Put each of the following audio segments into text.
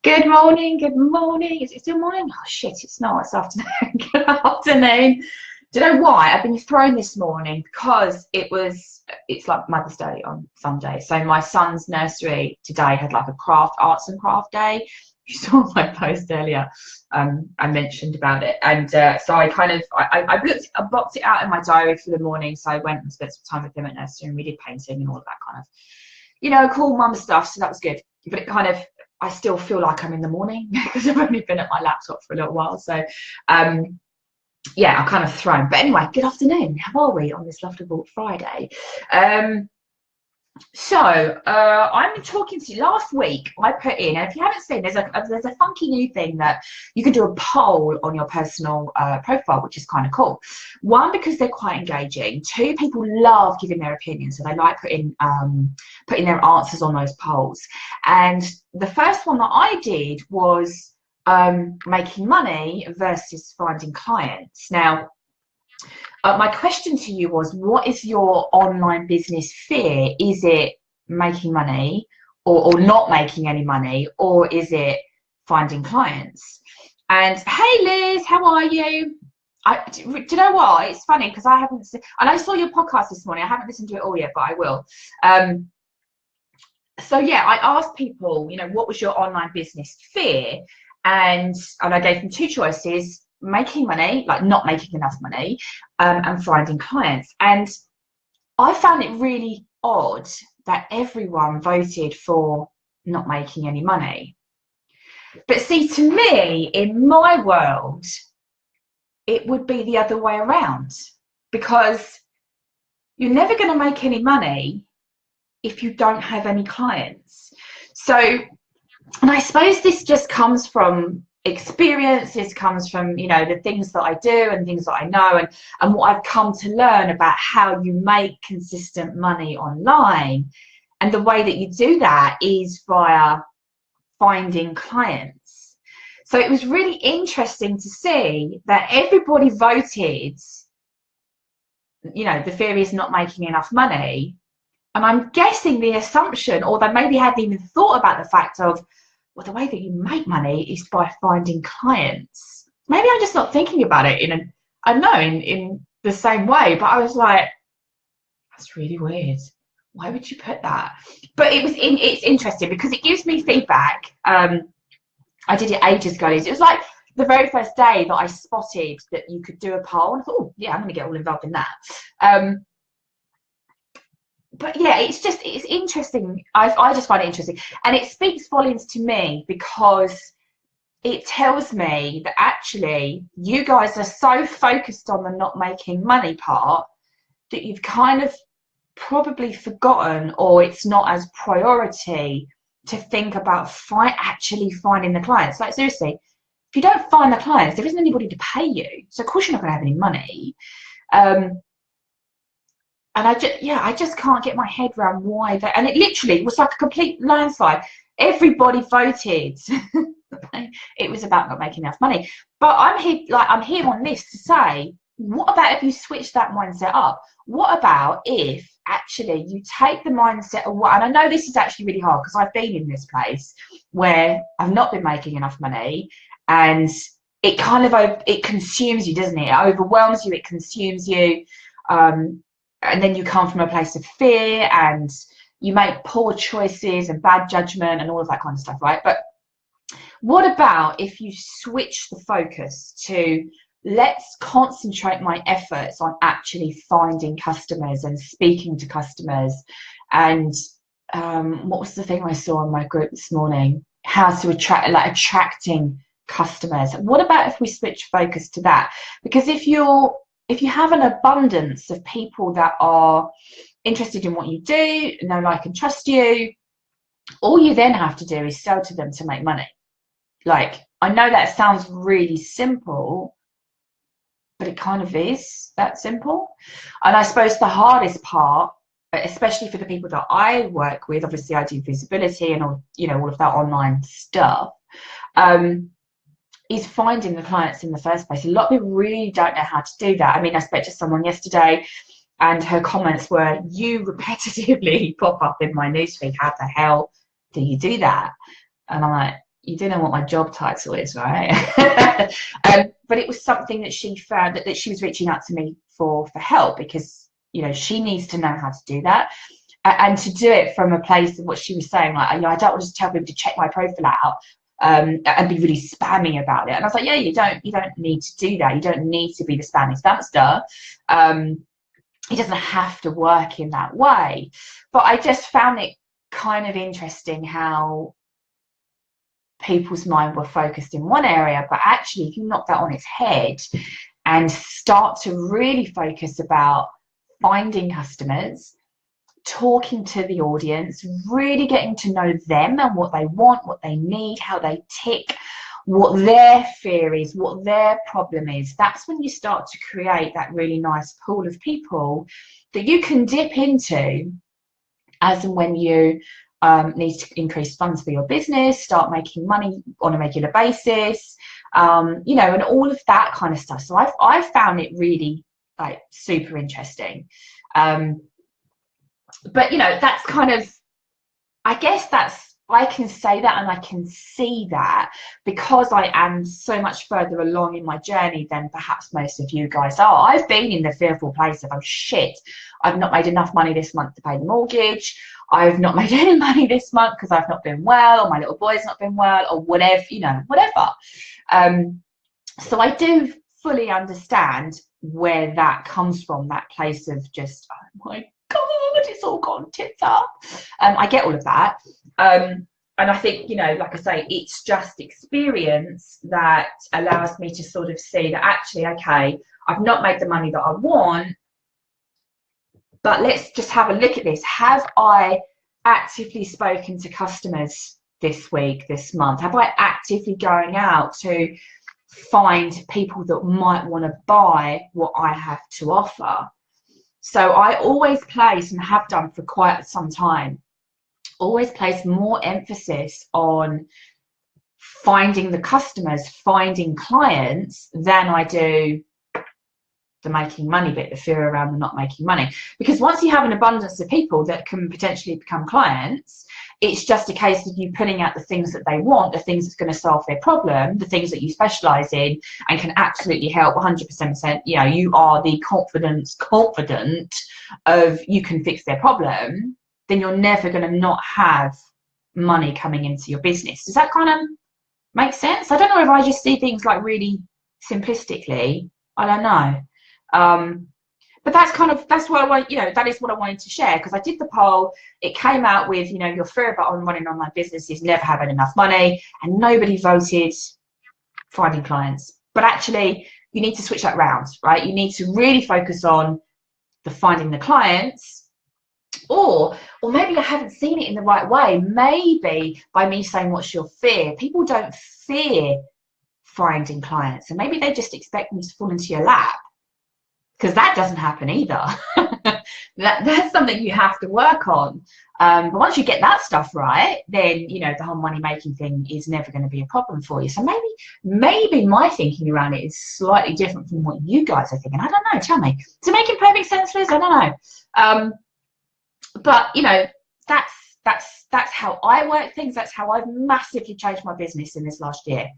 Good morning, good morning. Is it still morning? Oh shit, it's not, it's afternoon. Good afternoon. Do you know why? I've been thrown this morning because it's like Mother's Day on Sunday. So my son's nursery today had like a arts and craft day. You saw my post earlier. I mentioned about it. And so I blocked it out in my diary for the morning. So I went and spent some time with him at nursery and we did painting and all of that kind of, cool mum stuff. So that was good. But I still feel like I'm in the morning because I've only been at my laptop for a little while. So, yeah, I'm kind of thrown. But anyway, good afternoon. How are we on this lovely Friday? I'm talking to you. Last week I put in, and if you haven't seen, there's a funky new thing that you can do a poll on your personal profile, which is kind of cool. One, because they're quite engaging. Two, people love giving their opinions, so they like putting their answers on those polls. And the first one that I did was making money versus finding clients. Now, my question to you was, what is your online business fear? Is it making money or not making any money, or is it finding clients? And hey Liz, how are you? Do you know what? It's funny because I haven't seen, and I saw your podcast this morning. I haven't listened to it all yet, but I will. So yeah, I asked people, what was your online business fear? And I gave them two choices: making money, like not making enough money, and finding clients. And I found it really odd that everyone voted for not making any money. But see, to me, in my world, it would be the other way around, because you're never going to make any money if you don't have any clients. So, and I suppose this just comes from experience. This comes from the things that I do and things that I know, and what I've come to learn about how you make consistent money online. And the way that you do that is via finding clients. So it was really interesting to see that everybody voted, the fear is not making enough money. And I'm guessing the assumption, or they maybe hadn't even thought about the fact of, well, the way that you make money is by finding clients. Maybe I'm just not thinking about it in the same way, but I was like, that's really weird. Why would you put that? But it's interesting because it gives me feedback. I did it ages ago. It was like the very first day that I spotted that you could do a poll, and I thought, oh yeah, I'm going to get all involved in that. But yeah, it's interesting. I just find it interesting, and it speaks volumes to me because it tells me that actually you guys are so focused on the not making money part that you've kind of probably forgotten, or it's not as priority to think about actually finding the clients. Like seriously, if you don't find the clients, there isn't anybody to pay you, so of course you're not going to have any money. And I just can't get my head around why that. And it literally was like a complete landslide. Everybody voted. It was about not making enough money. But I'm here on this to say, what about if you switch that mindset up? What about if actually you take the mindset away? And I know this is actually really hard because I've been in this place where I've not been making enough money, and it kind of it consumes you, doesn't it? It overwhelms you. It consumes you. And then you come from a place of fear, and you make poor choices and bad judgment and all of that kind of stuff, right? But what about if you switch the focus to, let's concentrate my efforts on actually finding customers and speaking to customers? And what was the thing I saw in my group this morning? How to attracting customers. What about if we switch focus to that? Because if you have an abundance of people that are interested in what you do, know, like, and trust you, all you then have to do is sell to them to make money. Like, I know that sounds really simple, but it kind of is that simple. And I suppose the hardest part, especially for the people that I work with, obviously I do visibility and all of that online stuff, is finding the clients in the first place. A lot of people really don't know how to do that. I mean, I spoke to someone yesterday and her comments were, you repetitively pop up in my newsfeed. How the hell do you do that? And I'm like, you do know what my job title is, right? But it was something that she found that she was reaching out to me for help, because, you know, she needs to know how to do that. And to do it from a place of what she was saying, like, you know, I don't want to just tell people to check my profile out and be really spammy about it. And I was like, yeah, you don't need to do that. You don't need to be the spammy spamster. It doesn't have to work in that way. But I just found it kind of interesting how people's mind were focused in one area, but actually if you knock that on its head and start to really focus about finding customers, talking to the audience, really getting to know them and what they want, what they need, how they tick, what their fear is, what their problem is, that's when you start to create that really nice pool of people that you can dip into as and when you need to increase funds for your business, start making money on a regular basis, you know, and all of that kind of stuff. So I've found it really like super interesting. But, you know, that's kind of, I guess I can say that and I can see that because I am so much further along in my journey than perhaps most of you guys are. I've been in the fearful place of, oh shit, I've not made enough money this month to pay the mortgage. I've not made any money this month because I've not been well, or my little boy's not been well, or whatever, you know, whatever. So I do fully understand where that comes from, that place of just, oh my God, it's all gone tits up. I get all of that. And I think, you know, like I say, it's just experience that allows me to sort of see that actually, okay, I've not made the money that I want, but let's just have a look at this. Have I actively spoken to customers this week, this month? Have I actively going out to find people that might want to buy what I have to offer? So I always place, and have done for quite some time, always place more emphasis on finding the customers, finding clients, than I do the making money bit, the fear around the not making money. Because once you have an abundance of people that can potentially become clients, it's just a case of you putting out the things that they want, the things that's going to solve their problem, the things that you specialize in and can absolutely help 100%. You know, you are the confident of you can fix their problem, then you're never going to not have money coming into your business. Does that kind of make sense? I don't know if I just see things like really simplistically. I don't know. But that's what I want, you know, that is what I wanted to share, because I did the poll. It came out with, you know, your fear about running online business is never having enough money, and nobody voted finding clients. But actually, you need to switch that round, right? You need to really focus on the finding the clients, or maybe I haven't seen it in the right way. Maybe by me saying what's your fear, people don't fear finding clients, and maybe they just expect them to fall into your lap. Because that doesn't happen either. That's something you have to work on. But once you get that stuff right, then, you know, the whole money making thing is never going to be a problem for you. So maybe my thinking around it is slightly different from what you guys are thinking. I don't know. Tell me. Is it making perfect sense, Liz? I don't know. But, you know, that's how I work things. That's how I've massively changed my business in this last year.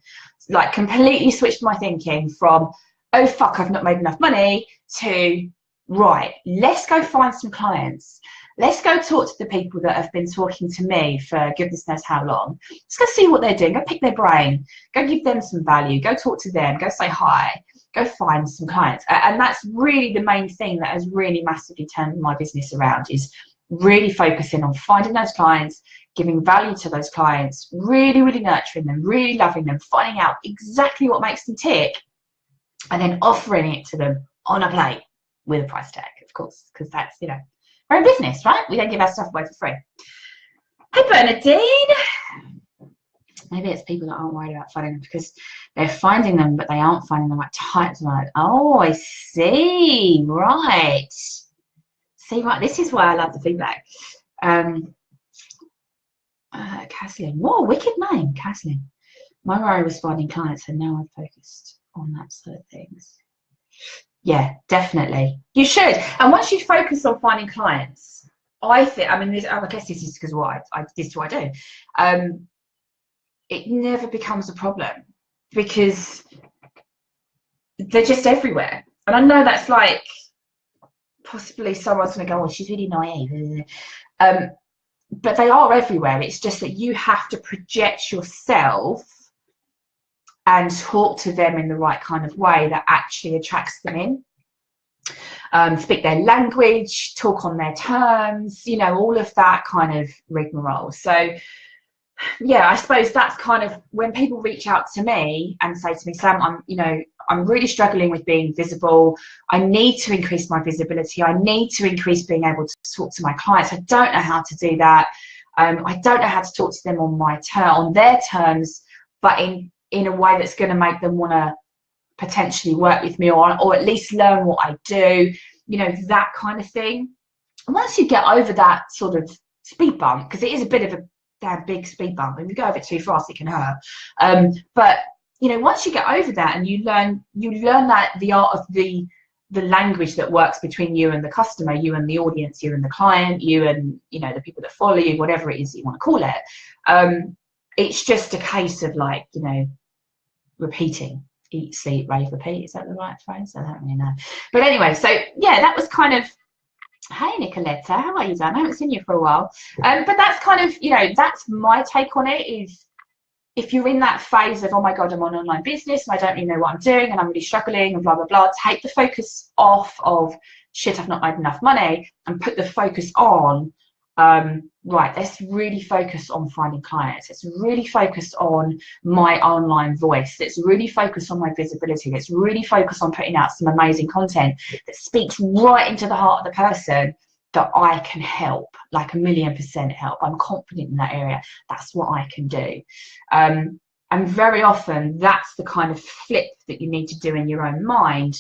Like, completely switched my thinking from, oh fuck, I've not made enough money, to, right, let's go find some clients. Let's go talk to the people that have been talking to me for goodness knows how long. Let's go see what they're doing. Go pick their brain. Go give them some value. Go talk to them. Go say hi. Go find some clients. And that's really the main thing that has really massively turned my business around, is really focusing on finding those clients, giving value to those clients, really, really nurturing them, really loving them, finding out exactly what makes them tick, and then offering it to them on a plate with a price tag, of course, because that's, you know, we're in business, right? We don't give our stuff away for free. Hey, Bernadine. Maybe it's people that aren't worried about finding them because they're finding them, but they aren't finding the right types. Like, oh, I see. Right. See, right. This is why I love the feedback. Caslin. Whoa, wicked name, Caslin. My worry was finding clients, and now I've focused on that side of things. Yeah, definitely. You should. And once you focus on finding clients, I think, I mean, I guess this is because this is what I do. it never becomes a problem because they're just everywhere. And I know that's like, possibly someone's going to go, oh, she's really naive. But they are everywhere. It's just that you have to project yourself and talk to them in the right kind of way that actually attracts them in. Speak their language, talk on their terms, you know, all of that kind of rigmarole. So yeah, I suppose that's kind of when people reach out to me and say to me, Sam, I'm really struggling with being visible. I need to increase my visibility. I need to increase being able to talk to my clients. I don't know how to do that. I don't know how to talk to them on their terms, but in a way that's going to make them want to potentially work with me or at least learn what I do, you know, that kind of thing. And once you get over that sort of speed bump, because it is a bit of a damn big speed bump, and if you go over it too fast, it can hurt. But you know, once you get over that and you learn that the art of the language that works between you and the customer, you and the audience, you and the client, you and, you know, the people that follow you, whatever it is that you want to call it. It's just a case of, like, you know, repeating. Eat, sleep, rave, repeat. Is that the right phrase? I don't really know. But anyway, so yeah, that was kind of, hey Nicoletta, how are you, Dan? I haven't seen you for a while. But that's kind of, you know, that's my take on it. Is if you're in that phase of, oh my God, I'm on online business and I don't really know what I'm doing and I'm really struggling and blah, blah, blah, take the focus off of shit, I've not made enough money, and put the focus on, right, let's really focus on finding clients. Let's really focus on my online voice. Let's really focus on my visibility. Let's really focus on putting out some amazing content that speaks right into the heart of the person that I can help, like 1,000,000% help. I'm confident in that area. That's what I can do. And very often that's the kind of flip that you need to do in your own mind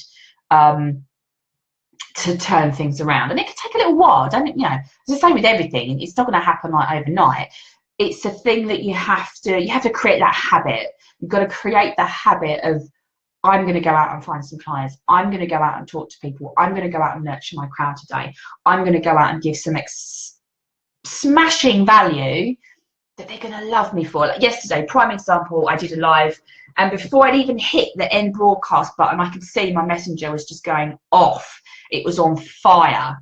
to turn things around. And it can take a little while, don't it? You know, it's the same with everything. It's not going to happen like overnight. It's a thing that you have to create that habit. You've got to create the habit of, I'm going to go out and find some clients. I'm going to go out and talk to people. I'm going to go out and nurture my crowd today. I'm going to go out and give some smashing value that they're going to love me for. Like yesterday, prime example, I did a live, and before I'd even hit the end broadcast button, I could see my messenger was just going off. It was on fire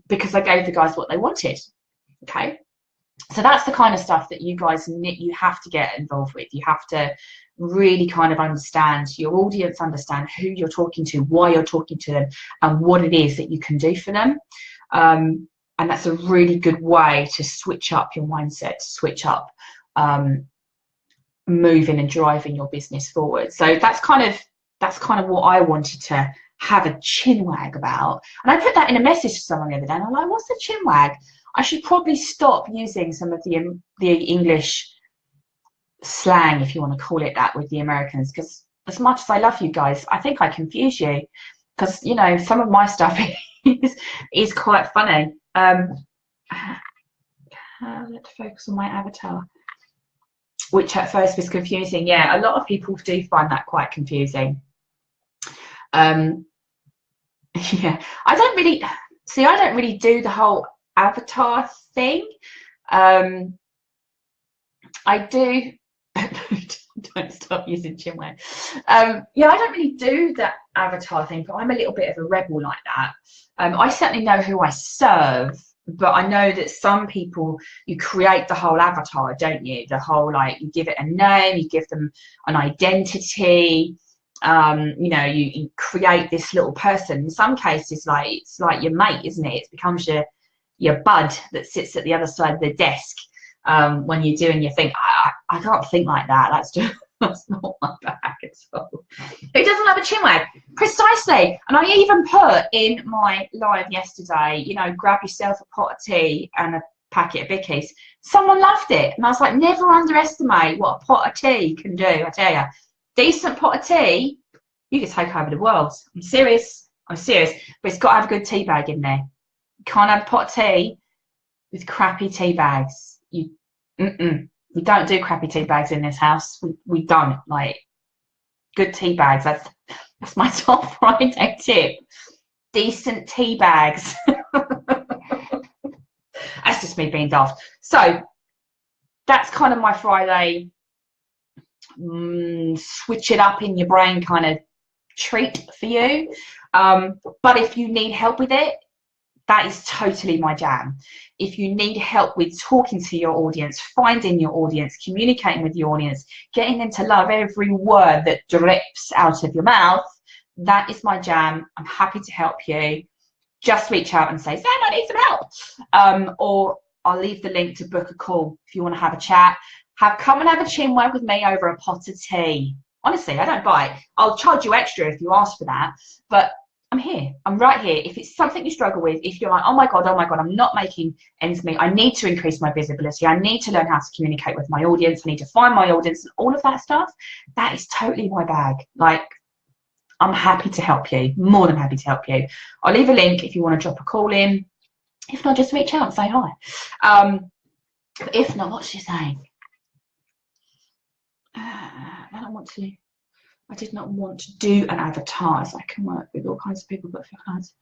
because I gave the guys what they wanted. Okay. So that's the kind of stuff that you guys, you have to get involved with. You have to really kind of understand your audience, understand who you're talking to, why you're talking to them, and what it is that you can do for them. And that's a really good way to switch up your mindset, to switch up moving and driving your business forward. So that's kind of what I wanted to have a chin wag about. And I put that in a message to someone the other day, and I'm like, what's a chin wag? I should probably stop using some of the English slang, if you want to call it that, with the Americans, because as much as I love you guys, I think I confuse you, because, you know, some of my stuff is quite funny. Let's focus on my avatar, which at first was confusing. Yeah, a lot of people do find that quite confusing. Yeah, I don't really do the whole avatar thing. I do. Don't stop using chinwag. Yeah, I don't really do that avatar thing, but I'm a little bit of a rebel like that. I certainly know who I serve, but I know that some people, you create the whole avatar, don't you? The whole, like, you give it a name, you give them an identity. You know, you create this little person. In some cases, like, it's like your mate, isn't it? It becomes your bud that sits at the other side of the desk when you're doing your thing. I can't think like that. That's not my bag at all. Who doesn't have a chinwag? Precisely. And I even put in my live yesterday, you know, grab yourself a pot of tea and a packet of bickies. Someone loved it, and I was like, never underestimate what a pot of tea can do. I tell you, decent pot of tea, you can take over the world. I'm serious, but it's got to have a good tea bag in there. You can't have a pot of tea with crappy tea bags. We don't do crappy tea bags in this house. We don't. Like, good tea bags. That's my top Friday tip. Decent tea bags. That's just me being daft. So that's kind of my Friday switch it up in your brain kind of treat for you. But if you need help with it, that is totally my jam. If you need help with talking to your audience, finding your audience, communicating with your audience, getting them to love every word that drips out of your mouth, that is my jam. I'm happy to help you. Just reach out and say, Sam, I need some help. Or I'll leave the link to book a call if you want to have a chat. Come and have a chin wag with me over a pot of tea. Honestly, I don't bite. I'll charge you extra if you ask for that. But I'm here. I'm right here. If it's something you struggle with, if you're like, oh my God, I'm not making ends meet. I need to increase my visibility. I need to learn how to communicate with my audience. I need to find my audience and all of that stuff. That is totally my bag. Like, I'm happy to help you. More than happy to help you. I'll leave a link if you want to drop a call in. If not, just reach out and say hi. But if not, what's she saying? I did not want to do an advertise. I can work with all kinds of people, but for clients.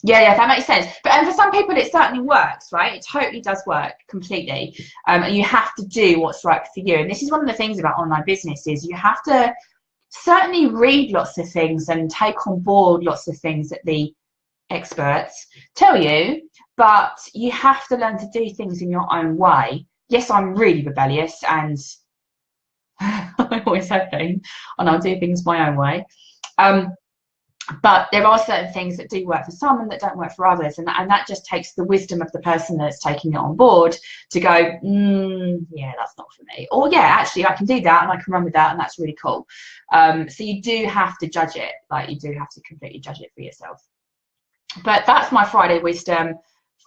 Yeah, that makes sense. But and for some people, it certainly works, right? It totally does work completely. And you have to do what's right for you. And this is one of the things about online business is you have to certainly read lots of things and take on board lots of things that the experts tell you, but you have to learn to do things in your own way. Yes, I'm really rebellious and I always have been, and I'll do things my own way. But there are certain things that do work for some and that don't work for others, and that just takes the wisdom of the person that's taking it on board to go, yeah, that's not for me, or yeah, actually I can do that and I can run with that and that's really cool. So you do have to judge it, like you do have to completely judge it for yourself. But that's my Friday wisdom.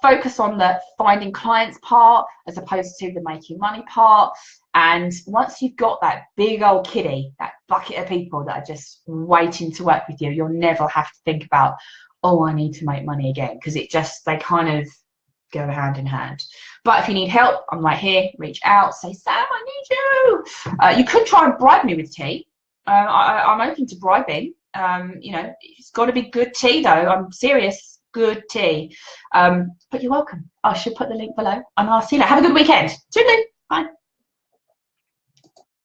Focus on the finding clients part as opposed to the making money part. And once you've got that big old kiddie, that bucket of people that are just waiting to work with you, you'll never have to think about, oh, I need to make money again, because they kind of go hand in hand. But if you need help, I'm right here. Reach out, say, Sam, I need you. You could try and bribe me with tea. I'm open to bribing. You know, it's got to be good tea, though. I'm serious, good tea. But you're welcome. I should put the link below, and I'll see you later. Have a good weekend. Toodaloo. Bye.